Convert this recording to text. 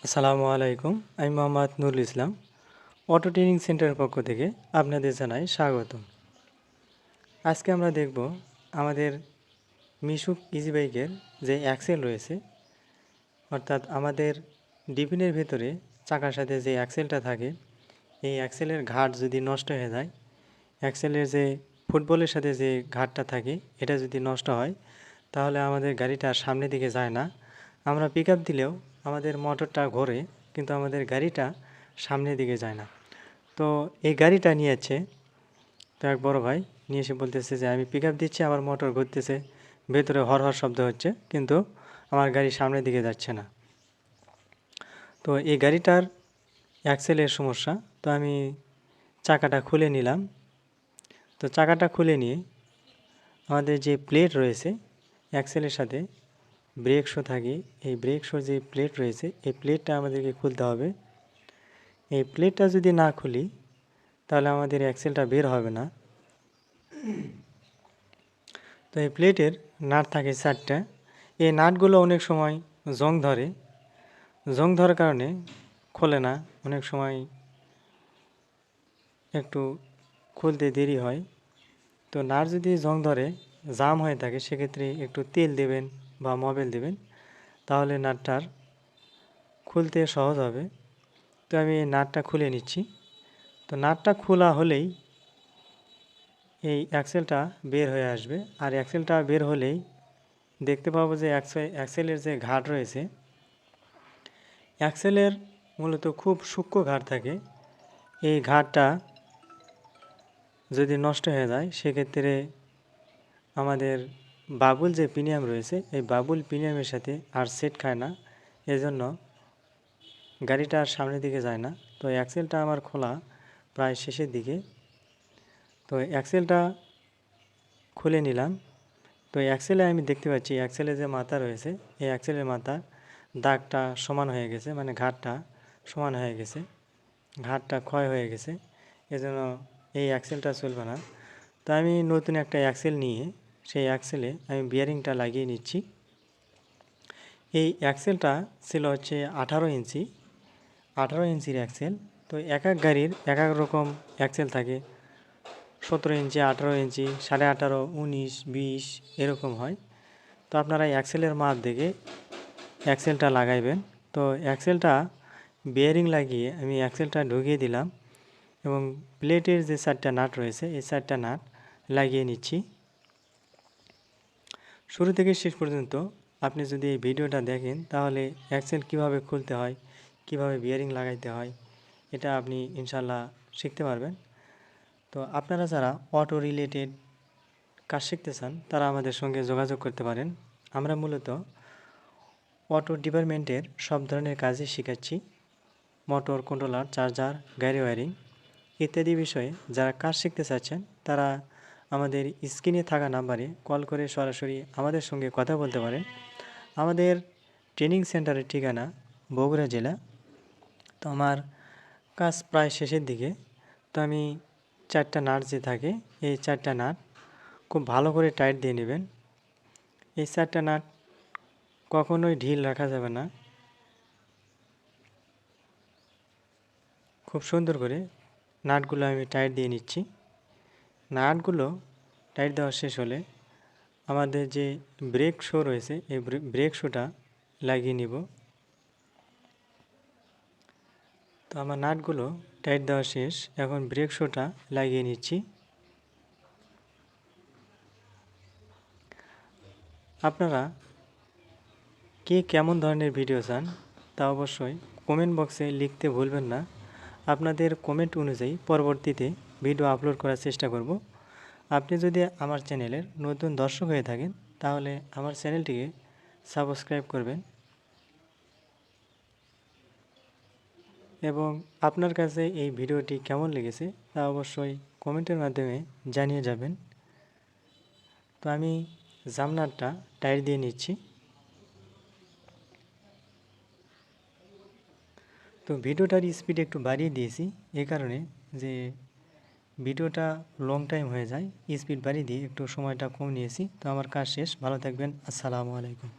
আসসালামু আলাইকুম। আমি মোহাম্মদ নুরুল ইসলাম। অটো ট্রেনিং সেন্টারের পক্ষ থেকে আপনাদের জানাই স্বাগতম। আজকে আমরা দেখব আমাদের মিশুক ইজি বাইকের যে অ্যাক্সেল রয়েছে, অর্থাৎ আমাদের ডিফিনের ভেতরে চাকার সাথে যে অ্যাক্সেলটা থাকে, এই অ্যাক্সেলের ঘাট যদি নষ্ট হয়ে যায়, অ্যাক্সেলের যে ফুটবলের সাথে যে ঘাটটা থাকে এটা যদি নষ্ট হয়, তাহলে আমাদের গাড়িটা সামনের দিকে যায় না। আমরা পিক আপ দিলেও আমাদের মোটরটা ঘোরে, কিন্তু আমাদের গাড়িটা সামনের দিকে যায় না। তো এই গাড়িটা নিয়েছে, তো এক বড় ভাই নিয়ে এসে বলতেছে যে আমি পিক আপ দিচ্ছি, আমার মোটর ঘুরতেছে, ভেতরে হর হর শব্দ হচ্ছে, কিন্তু আমার গাড়ি সামনের দিকে যাচ্ছে না। তো এই গাড়িটার অ্যাক্সেলের সমস্যা। তো আমি চাকাটা খুলে নিলাম। তো চাকাটা খুলে নিয়ে আমাদের যে প্লেট রয়েছে অ্যাক্সেলের সাথে ব্রেক শো থাকে, এই ব্রেক শো যে প্লেট রয়েছে এই প্লেটটা আমাদেরকে খুলতে হবে। এই প্লেটটা যদি না খুলি তাহলে আমাদের অ্যাক্সেলটা বের হবে না। তো এই প্লেটের নাট থাকে 4টা। এই নাটগুলো অনেক সময় জং ধরে, জং ধরার কারণে খোলে না, অনেক সময় একটু খুলতে দেরি হয়। তো নাট যদি জং ধরে, জাম হয়ে থাকে, সেক্ষেত্রে একটু তেল দেবেন বা মোবিল দেবেন, তাহলে নাটটার খুলতে সহজ হবে। তো আমি এই নাটটা খুলে নিচ্ছি। তো নাটটা খোলা হলেই এই অ্যাক্সেলটা বের হয়ে আসবে, আর অ্যাক্সেলটা বের হলেই দেখতে পাবো যে অ্যাক্সেলের যে ঘাট রয়েছে, অ্যাক্সেলের মূলত খুব সূক্ষ্ম ঘাট থাকে। এই ঘাটটা যদি নষ্ট হয়ে যায়, সেক্ষেত্রে আমাদের বাবুল যে প্রিমিয়াম রয়েছে এই বাবুল প্রিমিয়ামের সাথে আর সেট খায় না, এজন্য গাড়িটা আর সামনের দিকে যায় না। তো অ্যাক্সেলটা আমার খোলা প্রায় শেষের দিকে। তো অ্যাক্সেলটা খুলে নিলাম। তো অ্যাক্সেলে আমি দেখতে পাচ্ছি অ্যাক্সেলে যে মাথা রয়েছে এই অ্যাক্সেলের মাথার দাগটা সমান হয়ে গেছে, মানে ঘাটটা সমান হয়ে গেছে, ঘাটটা ক্ষয় হয়ে গেছে, এজন্য এই অ্যাক্সেলটা চলবে না। তো আমি নতুন একটা অ্যাক্সেল নিয়ে সেই অ্যাক্সেলে আমি বিয়ারিংটা লাগিয়ে নিচ্ছি। এই অ্যাক্সেলটা ছিল হচ্ছে 18 ইঞ্চি, 18 ইঞ্চির অ্যাক্সেল। তো এক এক গাড়ির এক এক রকম অ্যাক্সেল থাকে, 17 ইঞ্চি, 18 ইঞ্চি, 18.5, 19, 20 এরকম হয়। তো আপনারা অ্যাক্সেলের মাপ দেখে অ্যাক্সেলটা লাগাইবেন। তো অ্যাক্সেলটা বিয়ারিং লাগিয়ে আমি অ্যাক্সেলটা ঢুকিয়ে দিলাম এবং প্লেটের যে 4টা নাট রয়েছে এই 4টা নাট লাগিয়ে নিচ্ছি। শুরু থেকে শেষ পর্যন্ত আপনি যদি এই ভিডিওটা দেখেন তাহলে অ্যাক্সেল কিভাবে খুলতে হয়, কিভাবে বিয়ারিং লাগাইতে হয়, এটা আপনি ইনশাল্লাহ শিখতে পারবেন। তো আপনারা যারা অটো রিলেটেড কাজ শিখতে চান তারা আমাদের সঙ্গে যোগাযোগ করতে পারেন। আমরা মূলত অটো ডিপার্টমেন্টের সব ধরনের কাজই শেখাচ্ছি। মোটর, কন্ট্রোলার, চার্জার, গাড়ি ওয়্যারিং ইত্যাদি বিষয়ে যারা কাজ শিখতে চাচ্ছেন তারা আমাদের স্ক্রিনে থাকা নাম্বারে কল করে সরাসরি আমাদের সঙ্গে কথা বলতে পারেন। আমাদের ট্রেনিং সেন্টারের ঠিকানা বগুড়া জেলা। তো আমার কাজ প্রায় শেষের দিকে। তো আমি 4টা নাট যে থাকে এই 4টা নাট খুব ভালো করে টাইট দিয়ে নেবেন। এই 4টা নাট কখনোই ঢিল রাখা যাবে না, খুব সুন্দর করে নাটগুলো আমি টাইট দিয়ে নিচ্ছি। নাটগুলো টাইট দেওয়া শেষ হলে আমাদের যে ব্রেক শো রয়েছে এই ব্রেক শোটা লাগিয়ে নিব। তো আমার নাটগুলো টাইট দেওয়া শেষ, এখন ব্রেক শোটা লাগিয়ে নিচ্ছি। আপনারা কে কেমন ধরনের ভিডিও চান তা অবশ্যই কমেন্ট বক্সে লিখতে ভুলবেন না। আপনাদের কমেন্ট অনুযায়ী পরবর্তীতে ভিডিও আপলোড করার চেষ্টা করব। আপনি যদি আমার চ্যানেলের নতুন দর্শক হয়ে থাকেন তাহলে আমার চ্যানেলটিকে সাবস্ক্রাইব করবেন এবং আপনার কাছে এই ভিডিওটি কেমন লেগেছে তা অবশ্যই কমেন্টের মাধ্যমে জানিয়ে যাবেন। তো আমি জামনাটটা টাইট দিয়ে নিচ্ছি। তো ভিডিওটার স্পিড একটু বাড়িয়ে দিয়েছি এই কারণে যে ভিডিওটা লং টাইম হয়ে যায়, স্পিড বাড়িয়ে দিয়ে একটু সময়টা কম নিয়েছি। তো আমার কাজ শেষ, ভালো থাকবেন, আসসালামু আলাইকুম।